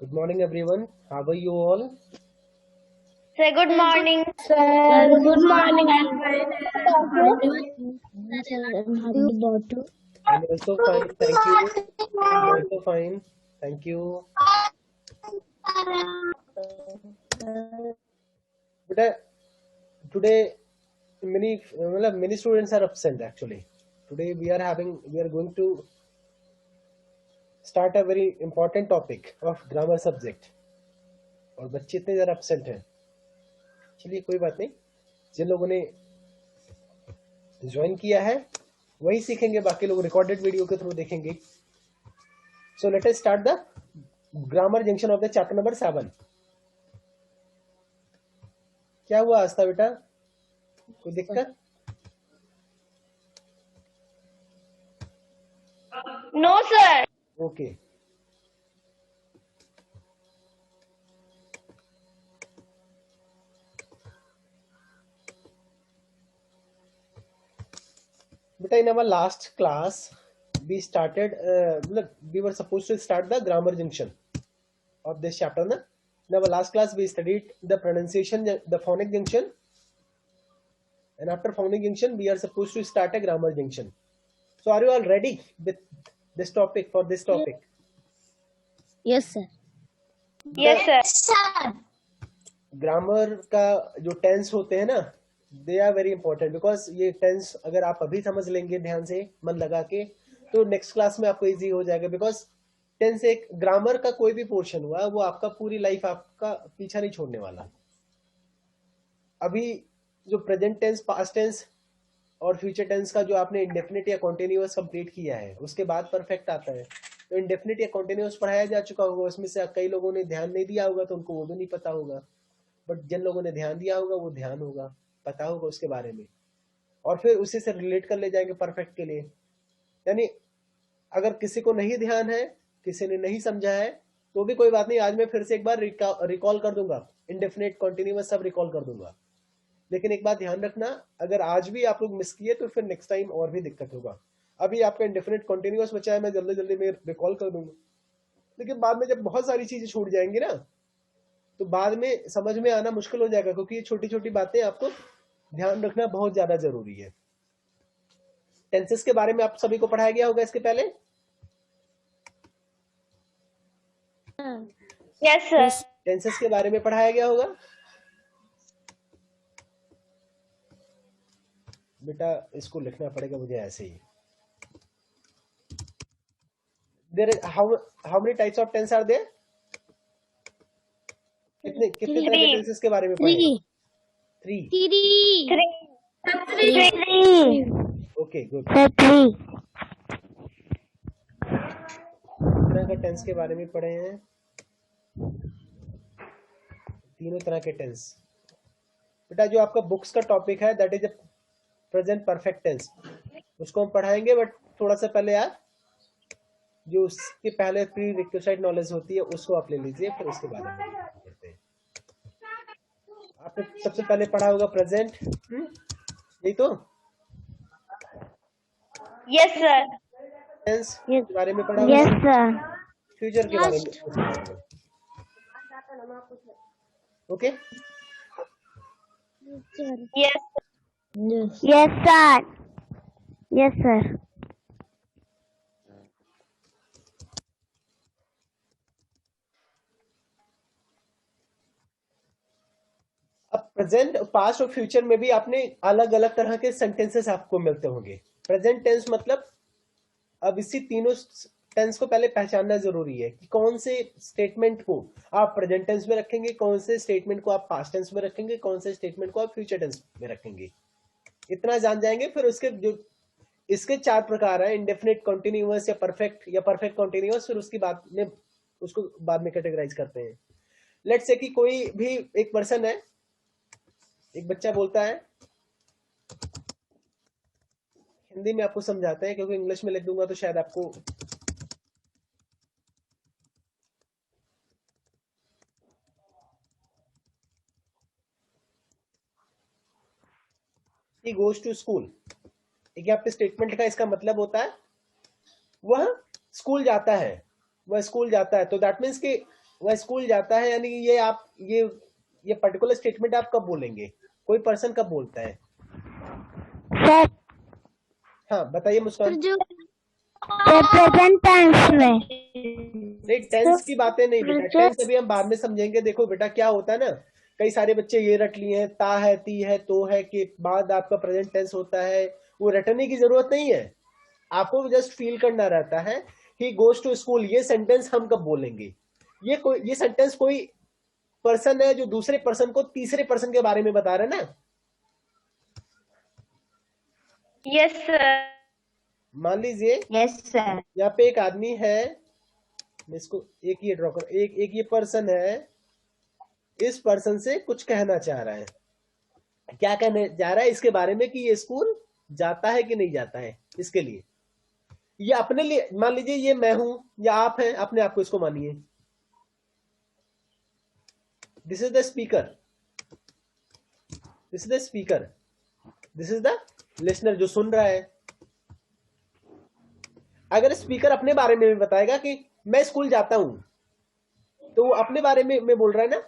Good morning, everyone. How are you all? Say good morning. Sir, good morning. I'm I'm also fine. Thank you. I'm also fine. Thank you. But today, many students are absent actually. Today we are going to start a very important topic of grammar subject. और बच्चे इतने ज़्यादा absent हैं. चलिए कोई बात नहीं. जिन लोगों ने ज्वाइन किया है वही सीखेंगे, बाकी लोग रिकॉर्डेड वीडियो के थ्रू देखेंगे. So let us start the grammar junction of the chapter number 7. क्या हुआ आस्था बेटा, कोई दिक्कत? No, sir. ओके. बेटा in our last class we started we were supposed to start the grammar junction of this chapter na? In our last class we studied the pronunciation, the phonic junction, and after phonic junction we are supposed to start a grammar junction. So are you all ready with this topic, for this topic? Yes, sir. Yes, sir. Grammar का जो tense होते हैं ना, they are very important, because ये tense अगर आप अभी समझ लेंगे ध्यान से मन लगा के तो नेक्स्ट क्लास में आपको इजी हो जाएगा. बिकॉज टेंस एक ग्रामर का कोई भी पोर्शन हुआ वो आपका पूरी लाइफ आपका पीछा नहीं छोड़ने वाला. अभी जो प्रेजेंट टेंस, पास्ट टेंस और फ्यूचर टेंस का जो आपने इंडेफिनिट या कॉन्टिन्यूअस कंप्लीट किया है उसके बाद परफेक्ट आता है. तो इंडेफिनिट या कॉन्टिन्यूअस पढ़ाया जा चुका होगा, उसमें से कई लोगों ने ध्यान नहीं दिया होगा तो उनको वो भी नहीं पता होगा. बट जिन लोगों ने ध्यान दिया होगा वो ध्यान होगा, पता होगा उसके बारे में, और फिर उसी से रिलेट कर ले जाएंगे परफेक्ट के लिए. यानी अगर किसी को नहीं ध्यान है, किसी ने नहीं समझा है, तो भी कोई बात नहीं, आज मैं फिर से एक बार रिकॉल कर दूंगा, इंडेफिनिट कॉन्टिन्यूअस सब रिकॉल कर दूंगा. लेकिन एक बात ध्यान रखना, अगर आज भी आप लोग मिस किए तो फिर नेक्स्ट टाइम और भी दिक्कत होगा. अभी आपका इंडेफिनिट कॉन्टिन्यूअस बचा है, मैं जल्दी जल्दी में रिकॉल कर दूंगा, लेकिन बाद में जब बहुत सारी चीजें छूट जाएंगी ना तो बाद में समझ में आना मुश्किल हो जाएगा, क्योंकि ये छोटी छोटी बातें आपको ध्यान रखना बहुत ज्यादा जरूरी है. टेंसेस के बारे में आप सभी को पढ़ाया गया होगा इसके पहले. Yes, sir. टेंसेस के बारे में पढ़ाया गया होगा बेटा. इसको लिखना पड़ेगा मुझे ऐसे ही. There how many types of tense are there? कितने कितने तरह के टेंसेस के बारे में पढ़े? 3. Three. Okay good. 3. तरह का टेंस के बारे में पढ़े हैं, तीनों तरह के टेंस. बेटा जो आपका बुक्स का टॉपिक है that is present perfect tense, उसको हम पढ़ाएंगे, बट थोड़ा सा पहले यार जो उसके पहले प्री रिक्विजिट नॉलेज होती है उसको आप ले लीजिए, फिर उसके बाद हम पढ़ते हैं. आपने सबसे पहले पढ़ा होगा प्रेजेंट, यही तो. Yes, sir. टेंस के बारे में पढ़ा होगा. Yes, sir. फ्यूचर के बारे में पढ़ा होगा. Okay. Yes. Yes, sir. Yes, sir. अब प्रेजेंट, पास्ट और फ्यूचर में भी आपने अलग अलग तरह के सेंटेंसेस आपको मिलते होंगे. प्रेजेंट टेंस मतलब, अब इसी तीनों टेंस को पहले पहचानना जरूरी है कि कौन से स्टेटमेंट को आप प्रेजेंट टेंस में रखेंगे, कौन से स्टेटमेंट को आप पास्ट टेंस में रखेंगे, कौन से स्टेटमेंट को आप फ्यूचर टेंस में रखेंगे. इतना जान जाएंगे, फिर उसके जो इसके 4 प्रकार है, इंडेफिनिट कॉन्टिन्यूअस या परफेक्ट कॉन्टिन्यूअस, फिर उसकी बाद में उसको बाद में कैटेगराइज करते हैं. लेट्स से कि कोई भी एक पर्सन है, एक बच्चा बोलता है, हिंदी में आपको समझाते हैं क्योंकि इंग्लिश में लिख दूंगा तो शायद आपको he goes to school. एक आपके स्टेटमेंट का इसका मतलब होता है वह स्कूल जाता है, तो दैट मीन्स कि वह स्कूल जाता है, यानी ये आप ये पर्टिकुलर स्टेटमेंट आप कब बोलेंगे, कोई पर्सन कब बोलता है? सर हाँ बताइए मुस्कान। जो प्रेजेंट टेंस में। नहीं, टेंस की बातें नहीं बेटा, टेंस अभी हम बाद में समझेंगे। देखो बेटा क्या होता है ना, कई सारे बच्चे ये रट लिए हैं, ता है, ती है, तो है के बाद आपका प्रेजेंट टेंस होता है, वो रटने की जरूरत नहीं है, आपको जस्ट फील करना रहता है। ही गोज टू स्कूल, ये सेंटेंस हम कब बोलेंगे? ये सेंटेंस कोई पर्सन है जो दूसरे पर्सन को तीसरे पर्सन के बारे में बता रहा है ना। Yes sir. मान लीजिए यस सर। यहाँ पे एक आदमी है, मैं इसको एक ये ड्रॉ कर, एक ये पर्सन है, इस पर्सन से कुछ कहना चाह रहा है। क्या कहने जा रहा है इसके बारे में, कि ये स्कूल जाता है कि नहीं जाता है। इसके लिए ये अपने लिए, मान लीजिए ये मैं हूं या आप हैं, अपने आप को इसको मानिए। This is the speaker, this is the speaker, this is the listener जो सुन रहा है। अगर स्पीकर अपने बारे में भी बताएगा कि मैं स्कूल जाता हूं, तो वो अपने बारे में बोल रहा है ना,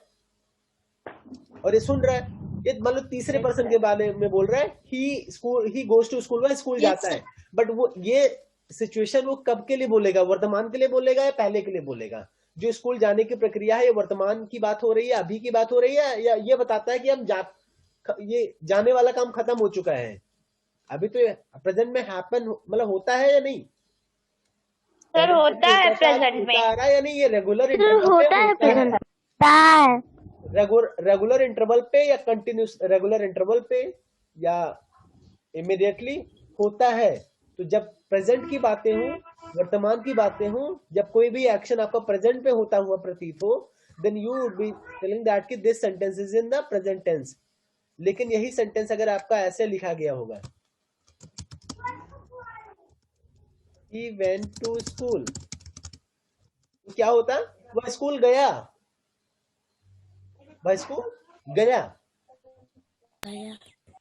और ये सुन रहा है। ये मान लो तीसरे पर्सन के बारे में बोल रहा है, ही गोज टू स्कूल, वह स्कूल जाता है। बट वो ये सिचुएशन वो कब के लिए बोलेगा, वर्तमान के लिए बोलेगा या पहले के लिए बोलेगा? जो स्कूल जाने की प्रक्रिया है, ये वर्तमान की बात हो रही है, अभी की बात हो रही है, या ये बताता है कि हम ये जाने वाला काम खत्म हो चुका है, अभी तो प्रेजेंट में हैपन मतलब होता है या नहीं? सर होता है प्रेजेंट में। आ रहा है या नहीं? ये रेगुलर होता है प्रेजेंट। रेगुलर इंटरवल पे या कंटिन्यूस रेगुलर इंटरवल पे या इमीडिएटली होता है। तो जब प्रेजेंट की बातें हो, वर्तमान की बातें हो, जब कोई भी एक्शन आपका प्रेजेंट पे होता हुआ प्रतीत हो, then you would be telling that कि this sentence is in the present tense. लेकिन यही सेंटेंस अगर आपका ऐसे लिखा गया होगा, he went to school, तो क्या होता? वह स्कूल गया, वह स्कूल गया।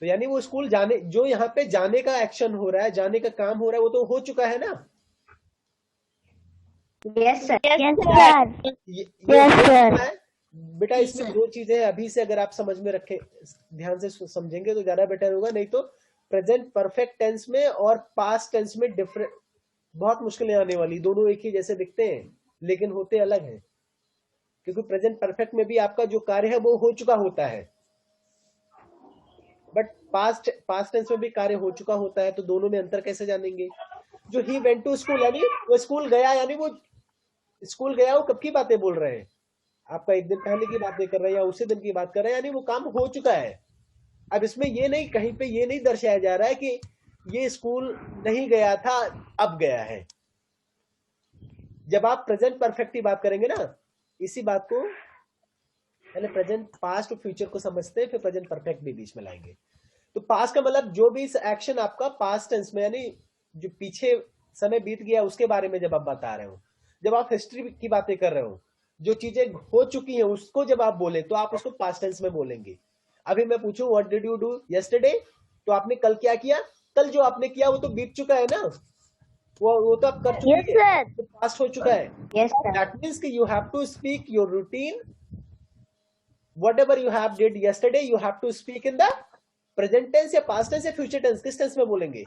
तो यानी वो स्कूल जाने, जो यहाँ पे जाने का एक्शन हो रहा है, जाने का काम हो रहा है, वो तो हो चुका है ना। Yes sir. Yes sir. बेटा इसमें दो चीजें हैं, अभी से अगर आप समझ में रखें, ध्यान से समझेंगे तो ज्यादा बेटर होगा। नहीं तो प्रेजेंट परफेक्ट टेंस में और पास्ट टेंस में डिफरेंट बहुत मुश्किलें आने वाली। दोनों एक ही जैसे दिखते हैं लेकिन होते अलग हैं, क्योंकि प्रेजेंट परफेक्ट में भी आपका जो कार्य है वो हो चुका होता है, बट पास्ट टेंस में भी कार्य हो चुका होता है। तो दोनों में अंतर कैसे जानेंगे? जो ही वेंट टू स्कूल, यानी वो स्कूल गया, यानी वो स्कूल गया, वो कब की बातें बोल रहे हैं? आपका एक दिन पहले की बातें कर रहे हैं या उसी दिन की बात कर रहे हैं, यानी वो काम हो चुका है। अब इसमें ये नहीं, कहीं पे ये नहीं दर्शाया जा रहा है कि ये स्कूल नहीं गया था, अब गया है। जब आप प्रेजेंट परफेक्ट की बात करेंगे ना, इसी बात को पहले प्रेजेंट पास्ट और फ्यूचर को समझते हैं, फिर प्रेजेंट परफेक्ट भी बीच में लाएंगे। तो पास्ट का मतलब जो भी एक्शन आपका पास्ट टेंस में, यानी जो पीछे समय बीत गया उसके बारे में जब आप बता रहे हो, जब आप हिस्ट्री की बातें कर रहे हो, जो चीजें हो चुकी हैं उसको जब आप बोले तो आप उसको पास्ट टेंस में बोलेंगे। अभी मैं पूछूं what did you do yesterday, तो आपने कल क्या किया? कल जो आपने किया वो तो बीत चुका है ना, वो तो आप कर चुके हैं, तो पास्ट हो चुका है। दैट मींस कि you have to speak your routine, whatever you have did yesterday you have to speak in the present tense या past tense या future tense, किस टेंस में बोलेंगे?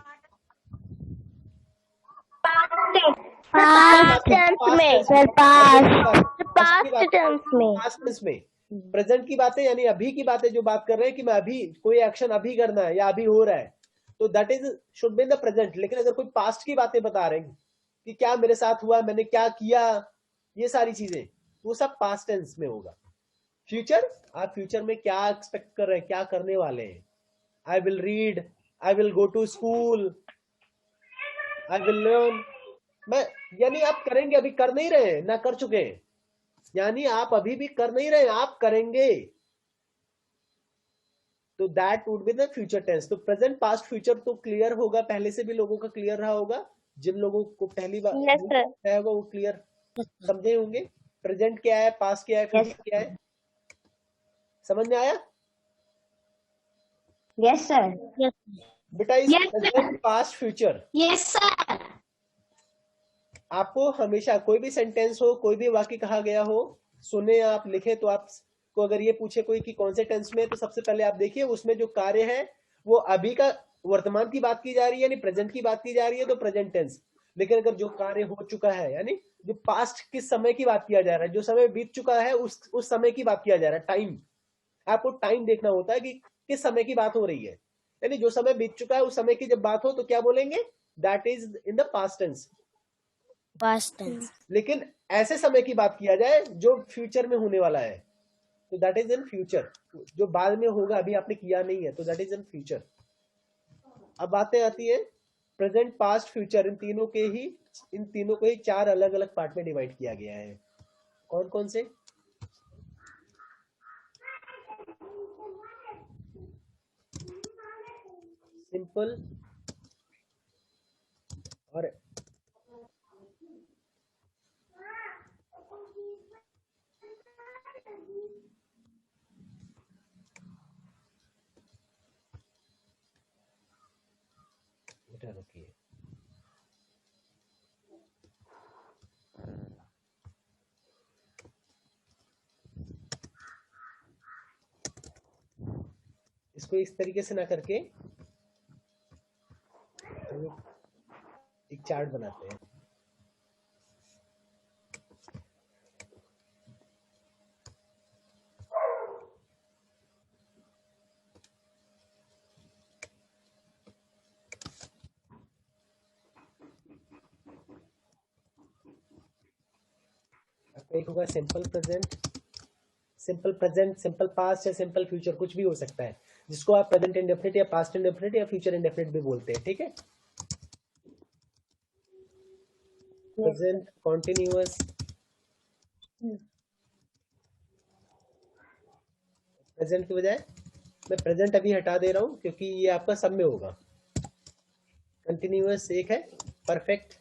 पास्ट टेंस में। प्रेजेंट की बातें यानी अभी की बातें जो बात कर रहे हैं कि मैं अभी कोई एक्शन अभी करना है या अभी हो रहा है, तो that is should be in the present. लेकिन अगर कोई पास्ट की बातें बता रहे हैं कि क्या मेरे साथ हुआ, मैंने क्या किया, ये सारी चीजें, वो सब पास्ट टेंस में होगा। फ्यूचर, आप फ्यूचर में क्या एक्सपेक्ट कर रहे हैं, क्या करने वाले हैं? I will read, I will go to school, I will learn. मैं यानी आप करेंगे, अभी कर नहीं रहे ना कर चुके हैं, यानी आप अभी भी कर नहीं रहे, आप करेंगे, तो that would be the future tense. तो प्रेजेंट पास्ट फ्यूचर तो क्लियर होगा, पहले से भी लोगों का क्लियर रहा होगा, जिन लोगों को पहली बार है वो क्लियर समझे होंगे। प्रेजेंट क्या है, पास्ट क्या है, फ्यूचर क्या है, समझ में आया? Yes sir. बेटा इस present past future, yes sir. आपको हमेशा कोई भी सेंटेंस हो, कोई भी वाक्य कहा गया हो, सुने आप लिखे तो आपको अगर ये पूछे कोई कि कौन से टेंस में है, तो सबसे पहले आप देखिए उसमें जो कार्य है वो अभी का वर्तमान की बात की जा रही है यानी प्रेजेंट की बात की जा रही है तो प्रेजेंट टेंस। लेकिन अगर जो कार्य हो चुका है यानी जो पास्ट किस समय की बात किया जा रहा है, जो समय बीत चुका है उस समय की बात किया जा रहा है, टाइम। आपको टाइम देखना होता है कि किस समय की बात हो रही है, यानी जो समय बीत चुका है उस समय की जब बात हो तो क्या बोलेंगे, that is in the past tense. Past tense. लेकिन ऐसे समय की बात किया जाए जो फ्यूचर में होने वाला है तो दैट इज इन फ्यूचर। जो बाद में होगा अभी आपने किया नहीं है तो दैट इज इन फ्यूचर। अब बातें आती है प्रेजेंट पास्ट फ्यूचर, इन तीनों को ही 4 अलग अलग पार्ट में डिवाइड किया गया है। कौन कौन से? सिंपल और रुकिए, इसको इस तरीके से ना करके एक चार्ट बनाते हैं। एक होगा सिंपल प्रेजेंट, सिंपल पास्ट या सिंपल फ्यूचर, कुछ भी हो सकता है, जिसको आप प्रेजेंट इंडेफिनिट या पास्ट इंडेफिनिट या फ्यूचर इंडेफिनिट भी बोलते हैं। ठीक है, प्रेजेंट कॉन्टिन्यूअस, प्रेजेंट की बजाय मैं प्रेजेंट अभी हटा दे रहा हूं क्योंकि ये आपका सब में होगा। कंटिन्यूअस एक है, परफेक्ट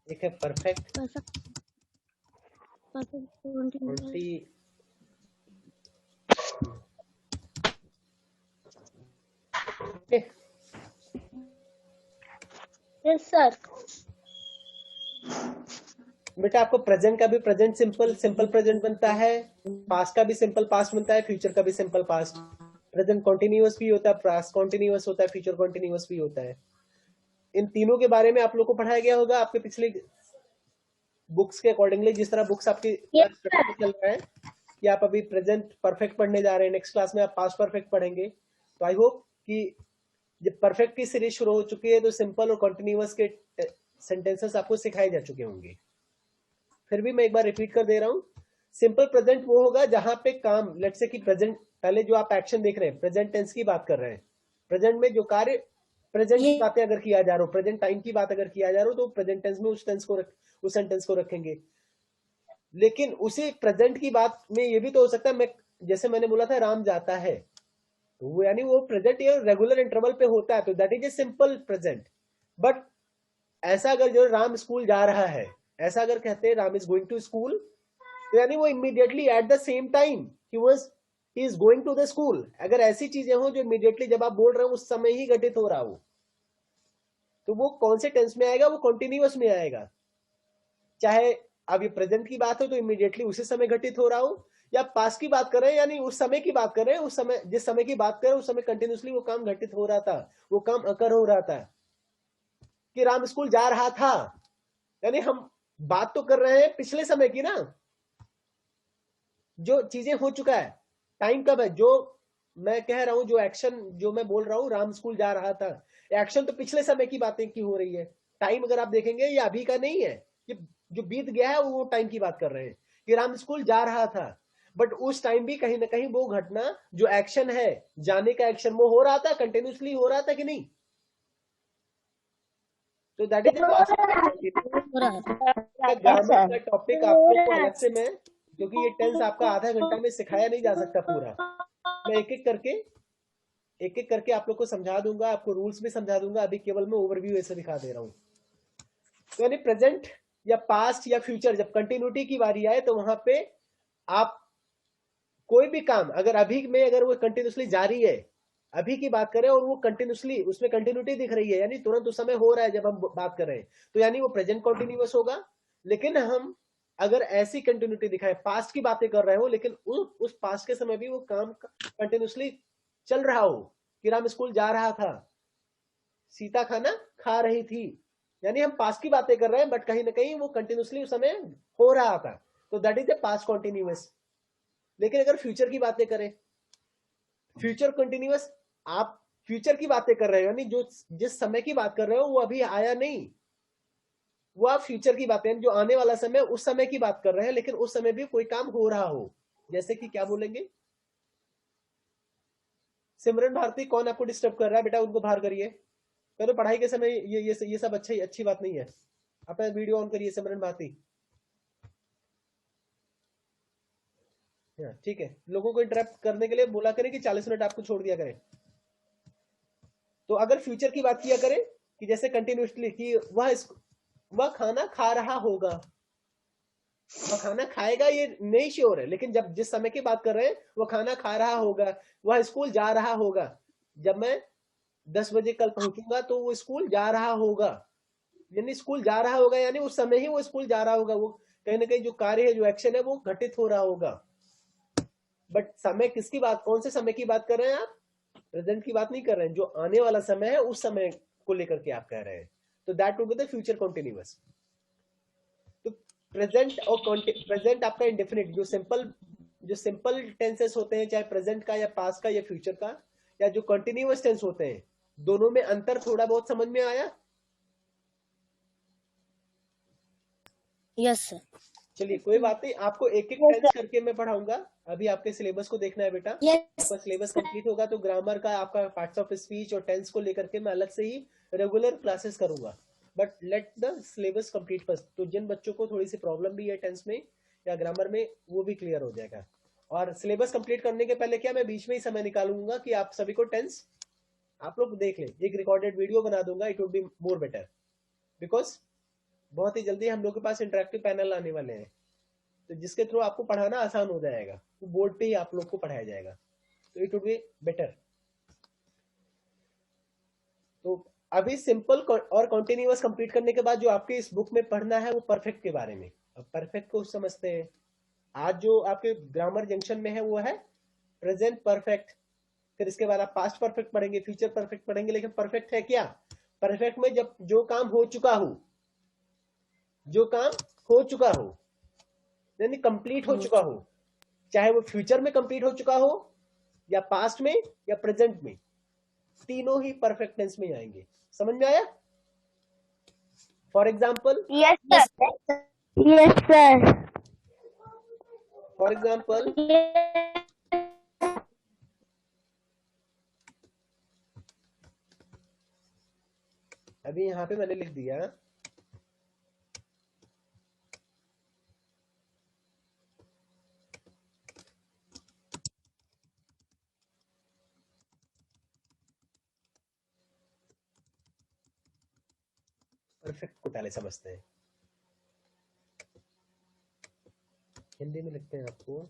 एक है, परफेक्ट यस सर। बेटा आपको प्रेजेंट का भी प्रेजेंट सिंपल प्रेजेंट बनता है, पास्ट का भी सिंपल पास्ट बनता है, फ्यूचर का भी सिंपल पास्ट। प्रेजेंट कॉन्टिन्यूअस भी होता है, पास्ट कॉन्टिन्यूअस होता है, फ्यूचर कॉन्टिन्यूअस भी होता है। इन तीनों के बारे में आप लोग को पढ़ाया गया होगा आपके पिछले बुक्स के अकॉर्डिंगली, जिस तरह बुक्स आपकी चल रहा है कि आप अभी प्रेजेंट परफेक्ट पढ़ने जा रहे हैं, नेक्स्ट क्लास में आप पास्ट परफेक्ट पढ़ेंगे। तो आई होप कि जब परफेक्ट की सीरीज शुरू हो चुकी है तो सिंपल और कॉन्टिन्यूअस के सेंटेंसेस आपको सिखाए जा चुके होंगे। फिर भी मैं एक बार रिपीट कर दे रहा हूं, सिंपल प्रेजेंट वो होगा जहां पे काम, लेट्स से कि प्रेजेंट, पहले जो आप एक्शन देख रहे हैं प्रेजेंट टेंस की बात कर रहे हैं, प्रेजेंट में जो कार्य प्रेजेंट की बातें अगर किया जा रहा हो, प्रेजेंट टाइम की बात अगर किया जा रहा हो तो प्रेजेंट टेंस में उस सेंटेंस को रखेंगे। लेकिन उसी प्रेजेंट की बात में ये भी तो हो सकता है, मैं जैसे मैंने बोला था राम जाता है, तो वो यानी वो प्रेजेंट या रेगुलर इंटरवल पे होता है तो that is a simple present. But ऐसा अगर जो राम स्कूल जा रहा है, ऐसा अगर कहते हैं Ram is going to school, तो यानी वो immediately at the same time he is going to the school. अगर ऐसी चीजें हो जो इमीडिएटली जब आप बोल रहे हो उस समय ही घटित हो रहा हो, तो वो कौन से टेंस में आएगा, वो कॉन्टिन्यूअस में आएगा। चाहे अब ये प्रेजेंट की बात हो तो इमीडिएटली उसी समय घटित हो रहा हो, या पास्ट की बात कर रहे हैं यानी उस समय की बात कर रहे हैं, उस समय जिस समय की बात कर रहे हैं उस समय कंटिन्यूसली वो काम घटित हो रहा था, वो काम अकर हो रहा था। कि राम स्कूल जा रहा था यानी हम बात तो कर रहे हैं पिछले समय की ना, जो चीजें हो चुका है। टाइम कब है, जो मैं कह रहा हूं, जो एक्शन जो मैं बोल रहा हूं राम स्कूल जा रहा था, एक्शन तो पिछले समय की बातें की हो रही है। टाइम अगर आप देखेंगे ये अभी का नहीं है, ये जो बीत गया है वो टाइम की बात कर रहे हैं कि राम स्कूल जा रहा था। बट उस टाइम भी कहीं ना कहीं वो घटना जो एक्शन है, जाने का एक्शन, वो हो रहा था, कंटिन्यूसली हो रहा था कि नहीं। तो दैट इज ग्रामर का टॉपिक आप लोग को अलग से मैं, क्योंकि ये टेंस आपका आधा घंटा में सिखाया नहीं जा सकता पूरा, मैं एक एक करके आप लोग को समझा दूंगा, आपको रूल्स भी समझा दूंगा। अभी केवल मैं ओवरव्यू ऐसे दिखा दे रहा हूँ। तो यानी प्रेजेंट या पास्ट या फ्यूचर जब कंटिन्यूटी की बारी आए तो वहां पे आप कोई भी काम अगर अभी में अगर वो कंटिन्यूसली जारी है अभी की बात करें और वो कंटिन्यूसली उसमें कंटिन्यूटी दिख रही है, यानी तुरंत उस समय हो रहा है जब हम बात कर रहे हैं, तो यानी वो प्रेजेंट कॉन्टिन्यूअस होगा। लेकिन हम अगर ऐसी कंटिन्यूटी दिखाए, पास्ट की बातें कर रहे हो लेकिन उस पास्ट के समय भी वो काम कंटिन्यूसली चल रहा हो, कि राम स्कूल जा रहा था, सीता खाना खा रही थी, यानी हम पास्ट की बातें कर रहे हैं बट कहीं ना कहीं वो कंटिन्यूसली उस समय हो रहा था, तो that is the past continuous. लेकिन अगर फ्यूचर की बातें करें, फ्यूचर कंटिन्यूअस, आप फ्यूचर की बातें कर रहे हो, यानी जो जिस समय की बात कर रहे हो वो अभी आया नहीं, वो आप फ्यूचर की बातें, जो आने वाला समय, उस समय की बात कर रहे हैं, लेकिन उस समय भी कोई काम हो रहा हो। जैसे कि क्या बोलेंगे? सिमरन भारती, कौन आपको डिस्टर्ब कर रहा है बेटा? उनको बाहर करिए। चलो पढ़ाई के समय ये सब अच्छी बात नहीं है। अपना वीडियो ऑन करिए सिमरन भारती। ठीक है, लोगों को इंटरप्ट करने के लिए बोला करें कि 40 मिनट आपको छोड़ दिया करें। तो अगर फ्यूचर की बात किया करें कि जैसे कंटिन्यूसली कि वह खाना खा रहा होगा, वह खाना खाएगा ये नहीं श्योर है, लेकिन जब जिस समय की बात कर रहे हैं वह खाना खा रहा होगा, वह स्कूल जा रहा होगा, जब मैं 10 बजे कल पहुंचूंगा तो वो स्कूल जा रहा होगा, यानी स्कूल जा रहा होगा, यानी उस समय ही वो स्कूल जा रहा होगा, वो कहीं ना कहीं जो कार्य है, जो एक्शन है, वो घटित हो रहा होगा। बट समय किसकी बात, कौन से समय की बात कर रहे हैं आप? प्रेजेंट की बात नहीं कर रहे हैं, जो आने वाला समय है उस समय को लेकर के आप कह रहे हैं, तो that would be the future continuous. तो प्रेजेंट और प्रेजेंट आपका इंडेफिनिट, जो सिंपल टेंसेस होते हैं, चाहे प्रेजेंट का या पास्ट का या फ्यूचर का, या जो कंटिन्यूअस टेंस होते हैं, दोनों में अंतर थोड़ा बहुत समझ में आया? Yes sir. चलिए कोई बात नहीं, आपको एक एक टेंस करके मैं पढ़ाऊंगा। अभी आपके सिलेबस को देखना है बेटा। यस आपका सिलेबस कंप्लीट होगा तो ग्रामर का, आपका पार्ट्स ऑफ स्पीच और टेंस को लेकर के मैं अलग से ही रेगुलर क्लासेस करूंगा, but let the syllabus complete first. तो जिन बच्चों को थोड़ी सी प्रॉब्लम भी है टेंस में या ग्रामर में, वो भी क्लियर हो जाएगा। और सिलेबस कंप्लीट करने के पहले क्या, मैं बीच में ही समय निकालूंगा कि आप सभी को टेंस आप लोग देख लें, एक रिकॉर्डेड वीडियो बना दूंगा, it would be more better, because बहुत ही जल्दी हम लोग के पास इंटरेक्टिव पैनल आने वाले हैं, तो जिसके थ्रू आपको पढ़ाना आसान हो जाएगा, तो बोर्ड पे ही आप लोग को पढ़ाया जाएगा, तो इट वुड बी बेटर। तो अभी सिंपल और कॉन्टिन्यूअस कंप्लीट करने के बाद जो आपके इस बुक में पढ़ना है वो परफेक्ट के बारे में। अब परफेक्ट को समझते हैं। आज जो आपके ग्रामर जंक्शन में है वो है प्रेजेंट परफेक्ट, फिर इसके बाद आप पास्ट परफेक्ट पढ़ेंगे, फ्यूचर परफेक्ट पढ़ेंगे, लेकिन परफेक्ट है क्या? परफेक्ट में जब जो काम हो चुका हो, जो काम हो चुका हो, यानी कंप्लीट हो चुका हो, चाहे वो फ्यूचर में कंप्लीट हो चुका हो या पास्ट में या प्रेजेंट में, तीनों ही परफेक्ट टेंस में आएंगे। समझ में आया? For example, yes sir. Yes, sir. For example, अभी यहाँ पे मैंने लिख दिया परफेक्ट को पहले समझते हैं, हिंदी में लिखते हैं आपको।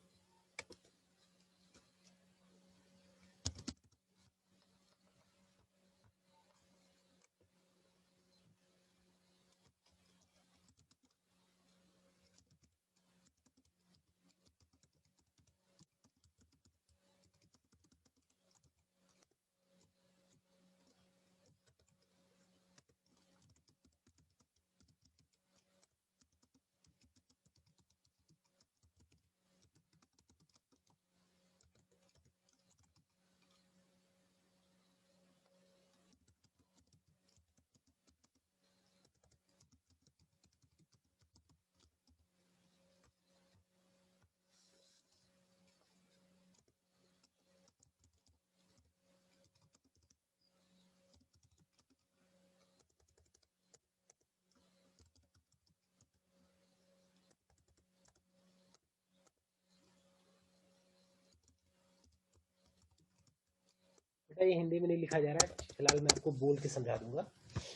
बेटा ये हिंदी में नहीं लिखा जा रहा है, फिलहाल मैं आपको बोल के समझा दूंगा,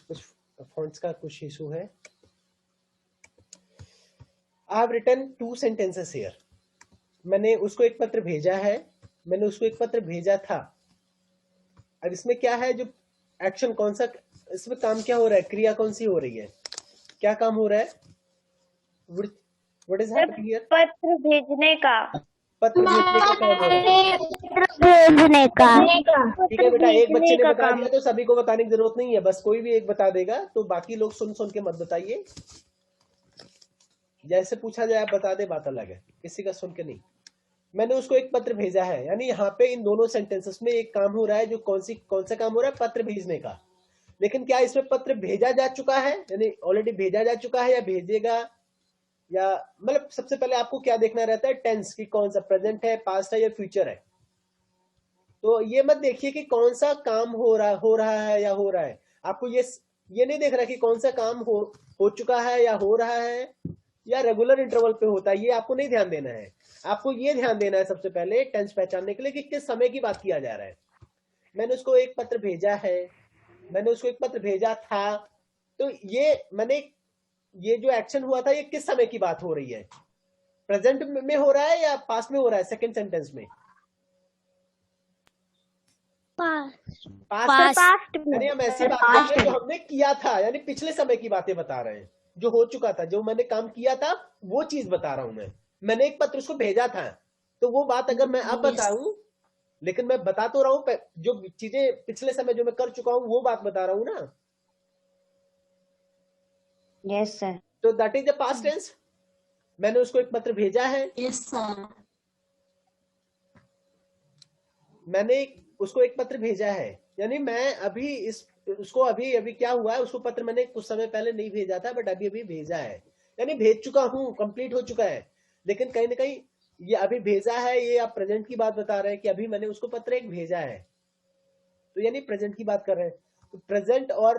कुछ फॉन्ट्स का कुछ इशू है। I have written 2 sentences here. मैंने उसको एक पत्र भेजा है, मैंने उसको एक पत्र भेजा था, अब इसमें क्या है, जो एक्शन कौन सा, इसमें काम क्या हो रहा है, क्रिया कौन सी हो रही है, क्या काम हो रहा है, व्हाट इज हैपनिंग हियर? पत्र भेजने का। पत्र भेजने का काम हो रहा है। भेजने का। ठीक है बेटा, एक बच्चे भेजने ने का बता काम। दिया तो सभी को बताने की जरूरत नहीं है, बस कोई भी एक बता देगा, तो बाकी लोग सुन सुन के मत बताइए। जैसे पूछा जाए आप बता दे, बात अलग है, किसी का सुन के नहीं। मैंने उसको एक पत्र भेजा है, यानी यहाँ पे इन दोनों सेंटेंसेस में एक काम हो रहा है, जो कौन सा काम हो रहा है, पत्र भेजने का। लेकिन क्या इसमें पत्र भेजा जा चुका है, यानी ऑलरेडी भेजा जा चुका है, या भेजेगा, या मतलब सबसे पहले आपको क्या देखना रहता है, टेंस की कौन सा, प्रेजेंट है, पास्ट है, या फ्यूचर है। तो ये मत देखिए कि कौन सा काम हो रहा है या हो रहा है। आपको ये नहीं देख रहा कि कौन सा काम हो चुका है या हो रहा है या रेगुलर इंटरवल पे होता है, ये आपको नहीं ध्यान देना है। आपको ये ध्यान देना है सबसे पहले टेंस पहचानने के लिए कि किस समय की बात किया जा रहा है। मैंने उसको एक पत्र भेजा है, मैंने उसको एक पत्र भेजा था, तो ये जो एक्शन हुआ था, ये किस समय की बात हो रही है, प्रेजेंट में हो रहा है या पास्ट में हो रहा है, सेकंड सेंटेंस में? पास्ट में। यानी हम ऐसी बात कर रहे हैं जो हमने किया था, यानी पिछले समय की बातें बता रहे हैं, जो हो चुका था, जो मैंने काम किया था, वो चीज बता रहा हूं मैंने एक पत्र उसको भेजा था, तो वो बात अगर मैं अब बताऊं, लेकिन मैं बता तो रहा हूं जो चीजें पिछले समय जो मैं कर चुका हूं, वो बात बता रहा हूं ना। Yes sir. तो that is the past tense. मैंने उसको एक पत्र भेजा है, Yes, sir. मैंने उसको एक पत्र भेजा है, यानी मैं अभी उसको अभी क्या हुआ है, उसको पत्र मैंने कुछ समय पहले नहीं भेजा था, बट अभी भेजा है, यानी भेज चुका हूं, कंप्लीट हो चुका है। लेकिन कहीं ना कहीं ये अभी भेजा है, ये आप प्रेजेंट की बात बता रहे हैं कि अभी मैंने उसको पत्र एक भेजा है, तो यानी प्रेजेंट की बात कर रहे हैं। तो प्रेजेंट और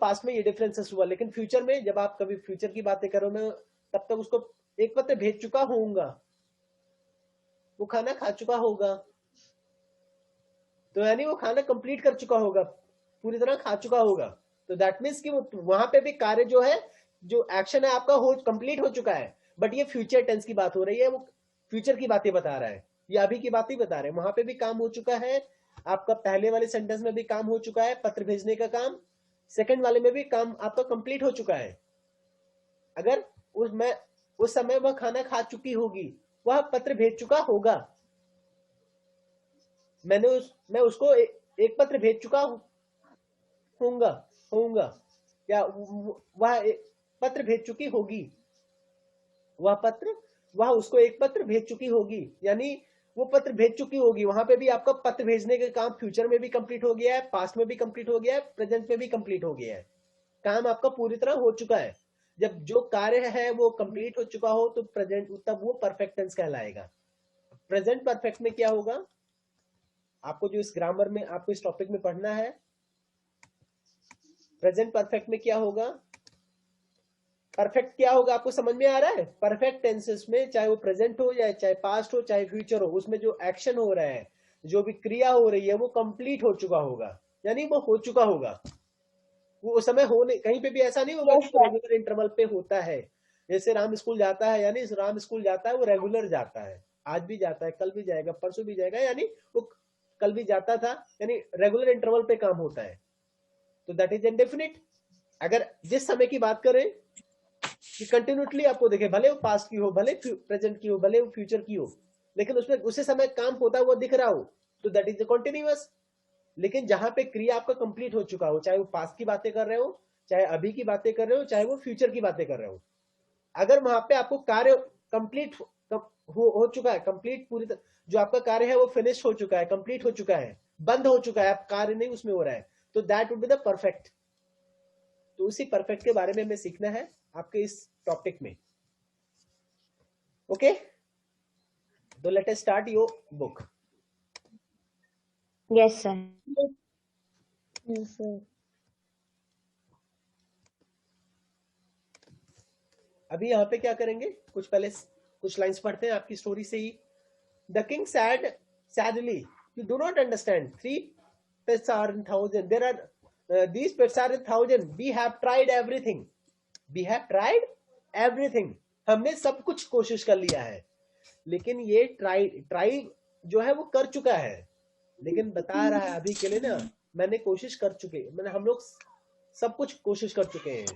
पास्ट में ये डिफरेंसेस हुआ, लेकिन फ्यूचर में जब आप कभी फ्यूचर की बातें करो ना, तब तक उसको एक पत्र भेज चुका होऊंगा, वो खाना खा चुका होगा, तो यानी वो खाना कंप्लीट कर चुका होगा, पूरी तरह खा चुका होगा। तो दैट मीन्स कि वो वहां पे भी कार्य जो है, जो एक्शन है आपका कंप्लीट हो चुका है, बट ये फ्यूचर टेंस की बात हो रही है, वो फ्यूचर की बातें बता रहा है, ये अभी की बातें बता रहे हैं। वहां पे भी काम हो चुका है आपका, पहले वाले सेंटेंस में भी काम हो चुका है, पत्र भेजने का काम, सेकंड वाले में भी काम आपका कंप्लीट हो चुका है। अगर उस समय वह खाना खा चुकी होगी, वह पत्र भेज चुका होगा। मैं उसको एक पत्र भेज चुका होऊंगा, या वह पत्र भेज चुकी होगी, वह उसको एक पत्र भेज चुकी होगी, यानी वो पत्र भेज चुकी होगी। वहां पे भी आपका पत्र भेजने का काम फ्यूचर में भी कंप्लीट हो गया है, पास्ट में भी कंप्लीट हो गया है, प्रेजेंट में भी कंप्लीट हो गया है, काम आपका पूरी तरह हो चुका है। जब जो कार्य है वो कंप्लीट हो चुका हो, तो प्रेजेंट, तब वो परफेक्ट टेंस कहलाएगा। प्रेजेंट परफेक्ट में क्या होगा, आपको जो इस ग्रामर में, आपको इस टॉपिक में पढ़ना है, प्रेजेंट परफेक्ट में क्या होगा, परफेक्ट क्या होगा, आपको समझ में आ रहा है? परफेक्ट टेंसेस में चाहे वो प्रेजेंट हो, या चाहे पास्ट हो, चाहे फ्यूचर हो, उसमें जो एक्शन हो रहा है, जो भी क्रिया हो रही है, वो कंप्लीट हो चुका होगा, यानी वो हो चुका होगा। वो उस समय होने, कहीं पे भी ऐसा नहीं होगा कि रेगुलर इंटरवल पे होता है। जैसे राम स्कूल जाता है, यानी राम स्कूल जाता है, वो रेगुलर जाता है, आज भी जाता है, कल भी जाएगा, परसों भी जाएगा, यानी वो कल भी जाता था, यानी रेगुलर इंटरवल पे काम होता है। तो दैट इज इंडेफिनिट। अगर जिस समय की बात करें कि कंटिन्यूसली आपको देखे, भले वो पास्ट की हो, भले प्रेजेंट की हो, भले वो फ्यूचर की हो, लेकिन उसमें उसी समय काम होता हुआ दिख रहा हो, तो दैट इज कॉन्टिन्यूअस। लेकिन जहां पे क्रिया आपका कंप्लीट हो चुका हो, चाहे वो पास्ट की बातें कर रहे हो, चाहे अभी की बातें कर रहे हो, चाहे वो फ्यूचर की बातें कर रहे हो, अगर वहां पे आपको कार्य कंप्लीट हो चुका है, कंप्लीट पूरी तरह जो आपका कार्य है वो फिनिश हो चुका है, कंप्लीट हो चुका है, बंद हो चुका है, आप कार्य नहीं उसमें हो रहा है, तो that would be the perfect. तो उसी परफेक्ट के बारे में हमें सीखना है आपके इस टॉपिक में। ओके, तो let us start your book. Yes sir. Yes, sir. अभी यहाँ पे क्या करेंगे, कुछ लाइंस पढ़ते हैं आपकी स्टोरी से ही। The king sadly, you do not understand, 3 pets are in 1,000, there are these pets are in 1,000, we have tried everything, हमने सब कुछ कोशिश कर लिया है, लेकिन ये ट्राई जो है वो कर चुका है, लेकिन बता रहा है अभी के लिए ना, मैंने कोशिश कर चुके, मैंने हम लोग सब कुछ कोशिश कर चुके हैं.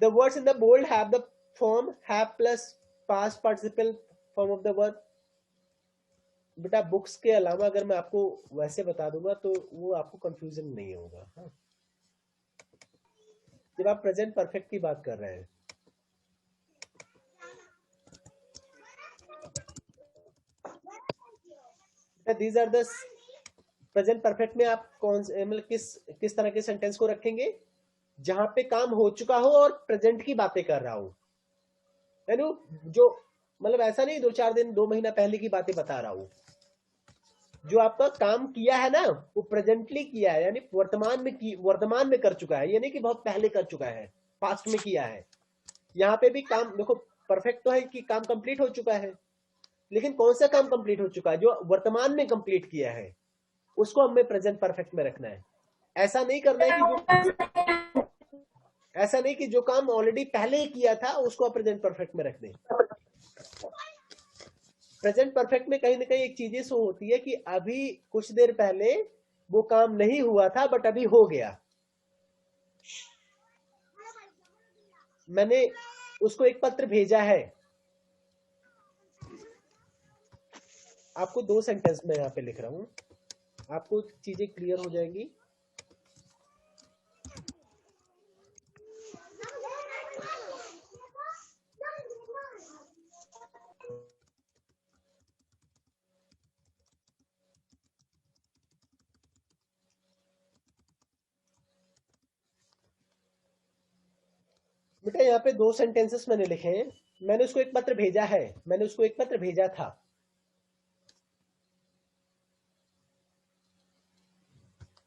The words in the bold have the form have plus past participle form of the verb. बेटा बुक्स के अलावा अगर मैं आपको वैसे बता दूंगा तो वो आपको कंफ्यूजन नहीं होगा. हाँ, जब आप प्रेजेंट परफेक्ट की बात कर रहे हैं, these are the present perfect में आप कौन से मतलब किस तरह के सेंटेंस को रखेंगे जहां पे काम हो चुका हो और प्रेजेंट की बातें कर रहा हूं. यानी जो मतलब ऐसा नहीं 2-4 दिन 2 महीना पहले की बातें बता रहा हूं. जो आपका काम किया है ना वो प्रेजेंटली किया है, यानी वर्तमान में कर चुका है, ये नहीं कि बहुत पहले कर चुका है, पास्ट में किया है. यहाँ पे भी काम देखो परफेक्ट तो है कि काम कंप्लीट हो चुका है, लेकिन कौन सा काम कंप्लीट हो चुका है, जो वर्तमान में कंप्लीट किया है उसको हमें प्रेजेंट परफेक्ट में रखना है. ऐसा नहीं करना है कि जो काम ऑलरेडी पहले ही किया था उसको आप प्रेजेंट परफेक्ट में रख दें. प्रेजेंट परफेक्ट में कहीं ना कहीं एक चीजें सो होती है कि अभी कुछ देर पहले वो काम नहीं हुआ था बट अभी हो गया. मैंने उसको एक पत्र भेजा है. आपको 2 सेंटेंस में यहाँ पे लिख रहा हूं, आपको चीजें क्लियर हो जाएंगी. बेटा यहाँ पे 2 सेंटेंसेस मैंने लिखे हैं. मैंने उसको एक पत्र भेजा है, मैंने उसको एक पत्र भेजा था.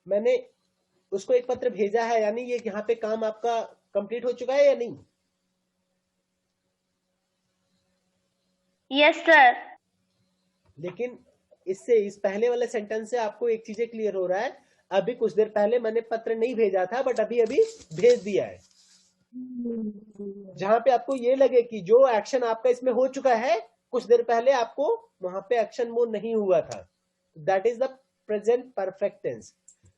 मैंने उसको एक पत्र भेजा है, यानी ये यहाँ पे काम आपका कंप्लीट हो चुका है या नहीं? Yes sir. लेकिन इससे इस पहले वाले सेंटेंस से आपको एक चीजें क्लियर हो रहा है, अभी कुछ देर पहले मैंने पत्र नहीं भेजा था बट अभी भेज दिया है. जहां पे आपको ये लगे कि जो एक्शन आपका इसमें हो चुका है कुछ देर पहले आपको वहां पे एक्शन वो नहीं हुआ था, that is the present perfect tense.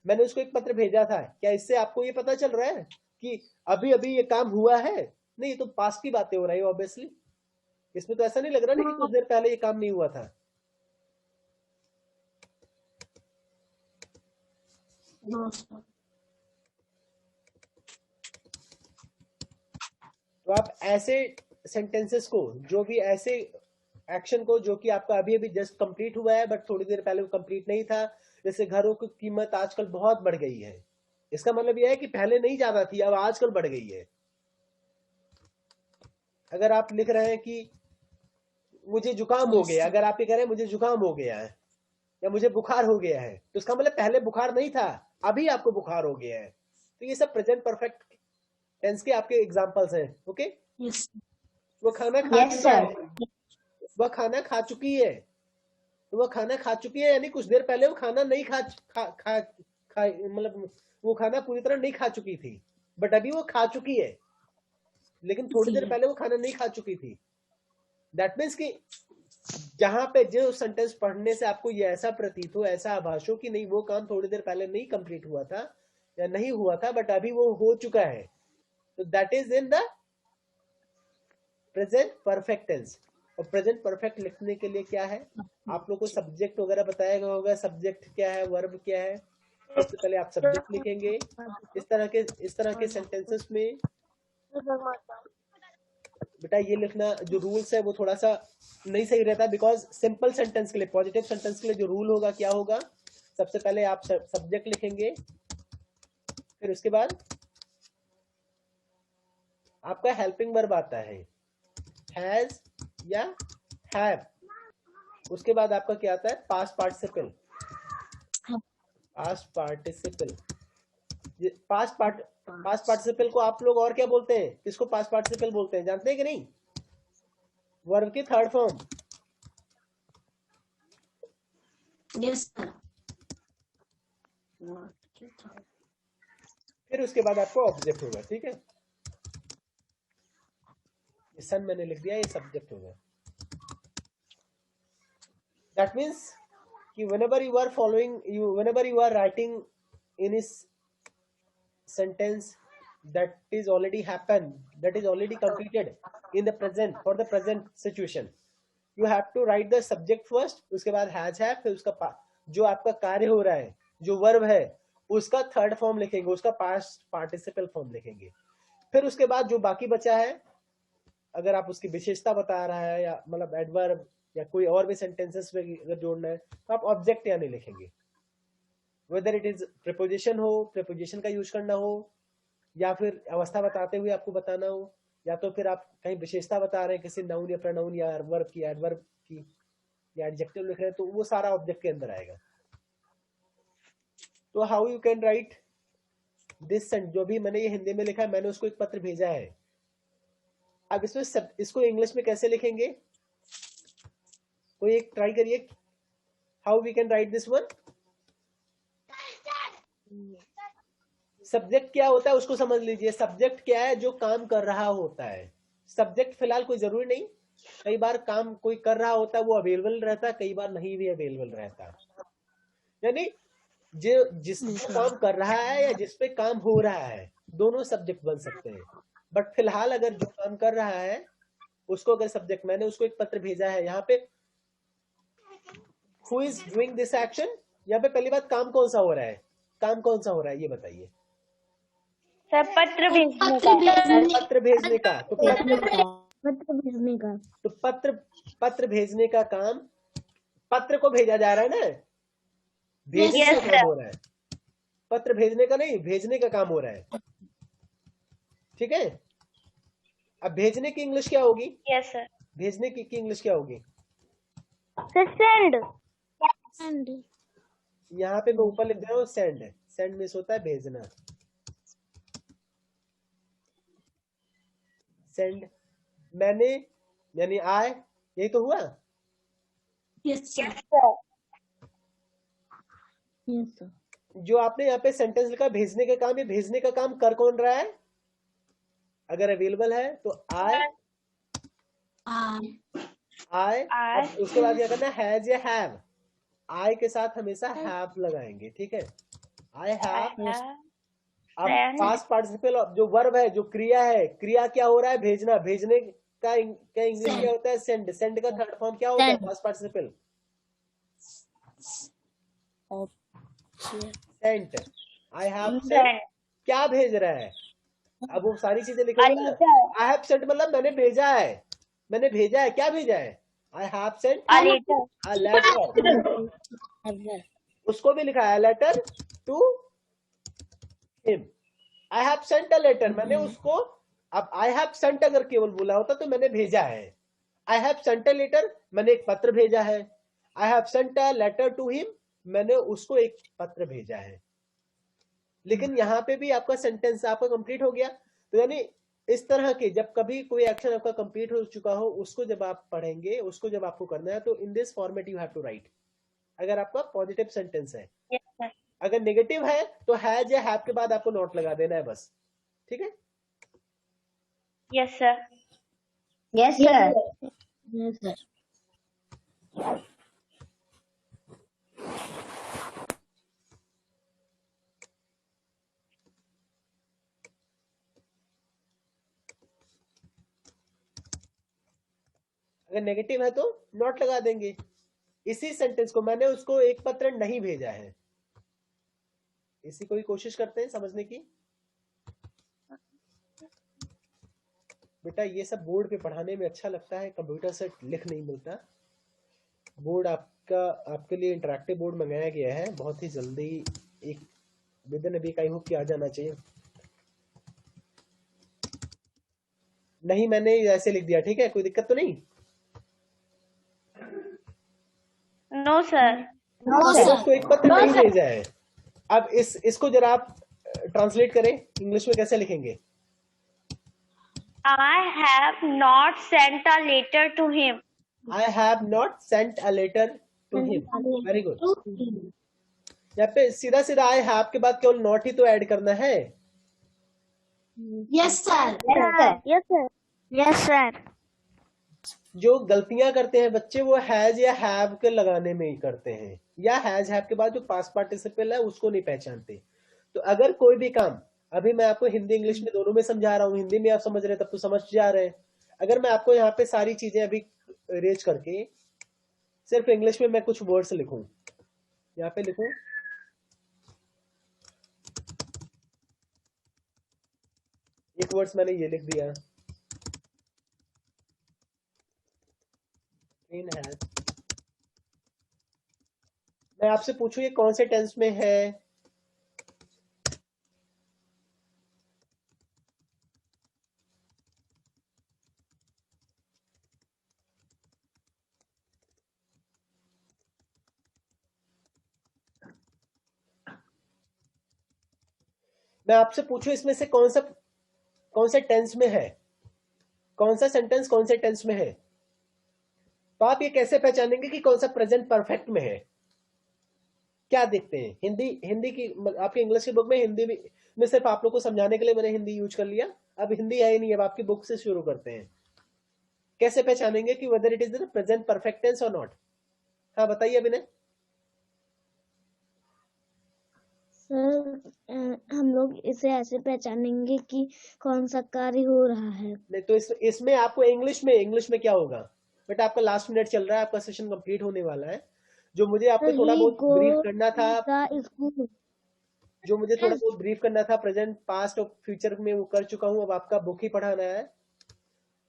मैंने उसको एक पत्र भेजा था, क्या इससे आपको ये पता चल रहा है कि अभी अभी ये काम हुआ है? नहीं, ये तो पास्ट की बातें हो रही है ऑब्वियसली. इसमें तो ऐसा नहीं लग रहा ना कि कुछ देर पहले ये काम नहीं हुआ था. तो आप ऐसे सेंटेंसेस को, जो भी ऐसे एक्शन को जो कि आपका अभी अभी जस्ट कंप्लीट हुआ है बट थोड़ी देर पहले वो कंप्लीट नहीं था, जैसे घरों की कीमत आजकल बहुत बढ़ गई है, इसका मतलब यह है कि पहले नहीं ज्यादा थी, अब आजकल बढ़ गई है. अगर आप लिख रहे हैं कि मुझे जुकाम हो गया, अगर आप ये कह रहे हैं मुझे जुकाम हो गया है या मुझे बुखार हो गया है, तो इसका मतलब पहले बुखार नहीं था, अभी आपको बुखार हो गया है. तो ये सब प्रेजेंट परफेक्ट टेंस के आपके एग्जांपल्स हैं. ओके, वो खाना खा यस चुका सर. है, वह खाना खा चुकी है. तो वह खाना खा चुकी है यानी कुछ देर पहले वो खाना नहीं खा मतलब वो खाना पूरी तरह नहीं खा चुकी थी बट अभी वो खा चुकी है, लेकिन थोड़ी देर पहले वो खाना नहीं खा चुकी थी. दैट मीन्स कि जहां पे जो सेंटेंस पढ़ने से आपको ये ऐसा प्रतीत हो, ऐसा आभास हो कि नहीं वो काम थोड़ी देर पहले नहीं कंप्लीट हुआ था या नहीं हुआ था बट अभी वो हो चुका है, तो that is in the present perfect tense. और प्रेजेंट परफेक्ट लिखने के लिए क्या है, आप लोग को सब्जेक्ट वगैरह बताया गया होगा. सब्जेक्ट क्या है, वर्ब क्या है. सबसे पहले आप सब्जेक्ट लिखेंगे. इस तरह के सेंटेंसेस में बेटा ये लिखना जो रूल्स है वो थोड़ा सा नहीं सही रहता, बिकॉज सिंपल सेंटेंस के लिए, पॉजिटिव सेंटेंस के लिए जो रूल होगा क्या होगा, सबसे पहले आप सब्जेक्ट लिखेंगे, फिर उसके बाद आपका हेल्पिंग वर्ब आता है, हैज या हैव. उसके बाद आपका क्या आता है, पास्ट पार्टिसिपल. पास्ट पार्टिसिपल को आप लोग और क्या बोलते हैं, किसको पास्ट पार्टिसिपल बोलते हैं, जानते हैं कि नहीं? वर्ब की थर्ड फॉर्म. Yes sir. फिर उसके बाद आपको ऑब्जेक्ट होगा. ठीक है, सन मैंने लिख दिया, ये सब्जेक्ट होगा. दैट मीन्स कि whenever you are writing any sentence that is already happened, that is already completed in the present, for the present situation, you have to write the subject first, उसके बाद has have, फिर उसका जो आपका कार्य हो रहा है, जो वर्ब है, उसका थर्ड फॉर्म लिखेंगे, उसका पास्ट पार्टिसिपल फॉर्म लिखेंगे। फिर उसके बाद जो बाकी बचा है, अगर आप उसकी विशेषता बता रहा है या मतलब एडवर्ब या कोई और भी सेंटेंसेस में अगर जोड़ना है तो आप ऑब्जेक्ट यानी लिखेंगे, वेदर इट इज प्रीपोजिशन हो, प्रीपोजिशन का यूज करना हो, या फिर अवस्था बताते हुए आपको बताना हो, या तो फिर आप कहीं विशेषता बता रहे हैं किसी नाउन या प्रोनाउन या वर्ब की, एडवर्ब की या एडजेक्टिव लिख रहे हैं, तो वो सारा ऑब्जेक्ट के अंदर आएगा। तो how you can write this, जो भी मैंने ये हिंदी में लिखा है, मैंने उसको एक पत्र भेजा है। अब इसमें इसको इंग्लिश में कैसे लिखेंगे, कोई एक ट्राई करिए, how we can write this one. Subject क्या होता है उसको समझ लीजिए। सब्जेक्ट क्या है, जो काम कर रहा होता है। सब्जेक्ट फिलहाल कोई जरूरी नहीं, कई बार काम कोई कर रहा होता है वो अवेलेबल रहता है, कई बार नहीं भी अवेलेबल रहता, यानी जो जिस काम कर रहा है या जिस पे काम हो रहा है, दोनों सब्जेक्ट बन सकते हैं। बट फिलहाल अगर जो काम कर रहा है उसको अगर सब्जेक्ट, मैंने उसको एक पत्र भेजा है, यहाँ पे who is doing this action, यहाँ पे पहली बात काम कौन सा हो रहा है, काम कौन सा हो रहा है ये बताइए। सर पत्र भेजने का। पत्र भेजने का, तो पत्र भेजने का काम, पत्र को भेजा जा रहा है ना, भेजने का काम हो रहा है, पत्र भेजने का नहीं, भेजने का काम हो रहा है, ठीक है। अब भेजने की इंग्लिश क्या होगी? Yes sir. भेजने की इंग्लिश क्या होगी? सेंड। यहाँ पे मैं ऊपर लिख दे रहा हूँ सेंड, सेंड मीन्स होता है भेजना। सेंड, मैंने यानी आई, यही तो हुआ। Yes sir. जो आपने यहाँ पे सेंटेंस लिखा भेजने का काम, ये भेजने का काम कर कौन रहा है? अगर अवेलेबल है तो आई, उसके बाद क्या करना, हैज या हैव। आई के साथ हमेशा हैव लगाएंगे, ठीक है। I have. अब पास्ट पार्टिसिपल जो वर्ब है, जो क्रिया है, क्रिया क्या हो रहा है? भेजना। भेजने का क्या इंग्लिश क्या होता है? सेंड। सेंड का थर्ड फॉर्म क्या होता है? Past participle sent. I have sent, क्या भेज रहा है? अब वो सारी चीजें लिखेंगे। आई हैव सेंट मतलब मैंने भेजा है, मैंने भेजा है, क्या भेजा है? I have sent a letter, उसको भी लिखा है letter to him. I have sent a letter, मैंने उसको, अब आई हैव सेंट अगर केवल बोला होता तो मैंने भेजा है। I have sent a letter, मैंने एक पत्र भेजा है। I have sent a letter to him, मैंने उसको एक पत्र भेजा है। लेकिन यहाँ पे भी आपका सेंटेंस आपका कंप्लीट हो गया। तो यानी इस तरह के जब कभी कोई एक्शन आपका कंप्लीट हो चुका हो, उसको जब आप पढ़ेंगे, उसको जब आपको करना है, तो in this format you have to write, अगर आपका पॉजिटिव सेंटेंस है। अगर नेगेटिव है तो हैज या हैव के बाद आपको नॉट लगा देना है बस, ठीक है। Yes sir. Yes sir. अगर नेगेटिव है तो नॉट लगा देंगे। इसी सेंटेंस को मैंने उसको एक पत्र नहीं भेजा है, इसी को ही कोशिश करते हैं समझने की। बेटा ये सब बोर्ड पे पढ़ाने में अच्छा लगता है, कंप्यूटर से लिख नहीं मिलता। बोर्ड आपका, आपके लिए इंटरैक्टिव बोर्ड मंगाया गया है, बहुत ही जल्दी एक within a week I hope कि आ जाना चाहिए। नहीं मैंने ऐसे लिख दिया, ठीक है, कोई दिक्कत तो नहीं? No sir. उसको एक पत्र नहीं भेजा है। अब इसको जरा आप ट्रांसलेट करें, इंग्लिश में कैसे लिखेंगे? I have not sent a letter to him. I have not sent a letter to him. Very good. यहाँ पे सीधा सीधा I have के बाद केवल not ही तो ऐड करना है। Yes sir. Yes sir. जो गलतियां करते हैं बच्चे वो हैज या हैव के लगाने में ही करते हैं, या हैज हैव के बाद जो पास्ट पार्टिसिपल है उसको नहीं पहचानते। तो अगर कोई भी काम, अभी मैं आपको हिंदी इंग्लिश में दोनों में समझा रहा हूँ, हिंदी में आप समझ रहे हैं तब तो समझ जा रहे हैं। अगर मैं आपको यहाँ पे सारी चीजें अभी अरेंज करके सिर्फ इंग्लिश में मैं कुछ वर्ड्स लिखूं, यहाँ पे लिखूं एक वर्ड्स मैंने ये लिख दिया, इन हैज। मैं आपसे पूछूं ये कौन से टेंस में है? मैं आपसे पूछूं इसमें से कौन से टेंस में है, कौन सा सेंटेंस कौन से टेंस में है, तो आप ये कैसे पहचानेंगे कि कौन सा प्रेजेंट परफेक्ट में है? क्या देखते हैं? हिंदी की आपके इंग्लिश की बुक में, हिंदी में सिर्फ आप लोग को समझाने के लिए मैंने हिंदी यूज कर लिया, अब हिंदी है ही नहीं, अब आपकी बुक से शुरू करते हैं। कैसे पहचानेंगे कि whether it is the present perfect tense और नॉट? हाँ बताइए अभिनय। सर हम लोग इसे ऐसे पहचानेंगे कि कौन सा कार्य हो रहा है। नहीं तो इसमें आपको इंग्लिश में क्या होगा बेटा? आपका लास्ट मिनट चल रहा है, आपका सेशन कंप्लीट होने वाला है। जो मुझे आपको थोड़ा बहुत ब्रीफ करना था, जो मुझे थोड़ा बहुत ब्रीफ करना था प्रेजेंट पास्ट और फ्यूचर में, वो कर चुका हूं। अब आपका बुक ही पढ़ाना है।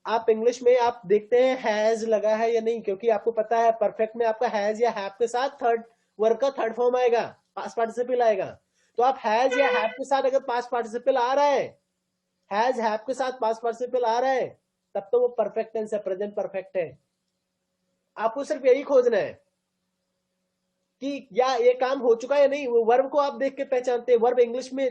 आप इंग्लिश में आप देखते हैं हैज लगा है या नहीं, क्योंकि आपको पता है परफेक्ट में आपका हैज या हैव के साथ थर्ड वर्ग का थर्ड फॉर्म आएगा, पास्ट पार्टिसिपल आएगा। तो आप हैज या हैव के साथ अगर पास्ट पार्टिसिपल आ रहा है, हैज हैव के साथ पास्ट पार्टिसिपल आ रहा है, तब तो वो परफेक्ट टेंस है, प्रेजेंट परफेक्ट है। आपको सिर्फ यही खोजना है कि या ये काम हो चुका है या नहीं। वो वर्ब को आप देख के पहचानते हैं। वर्ब इंग्लिश में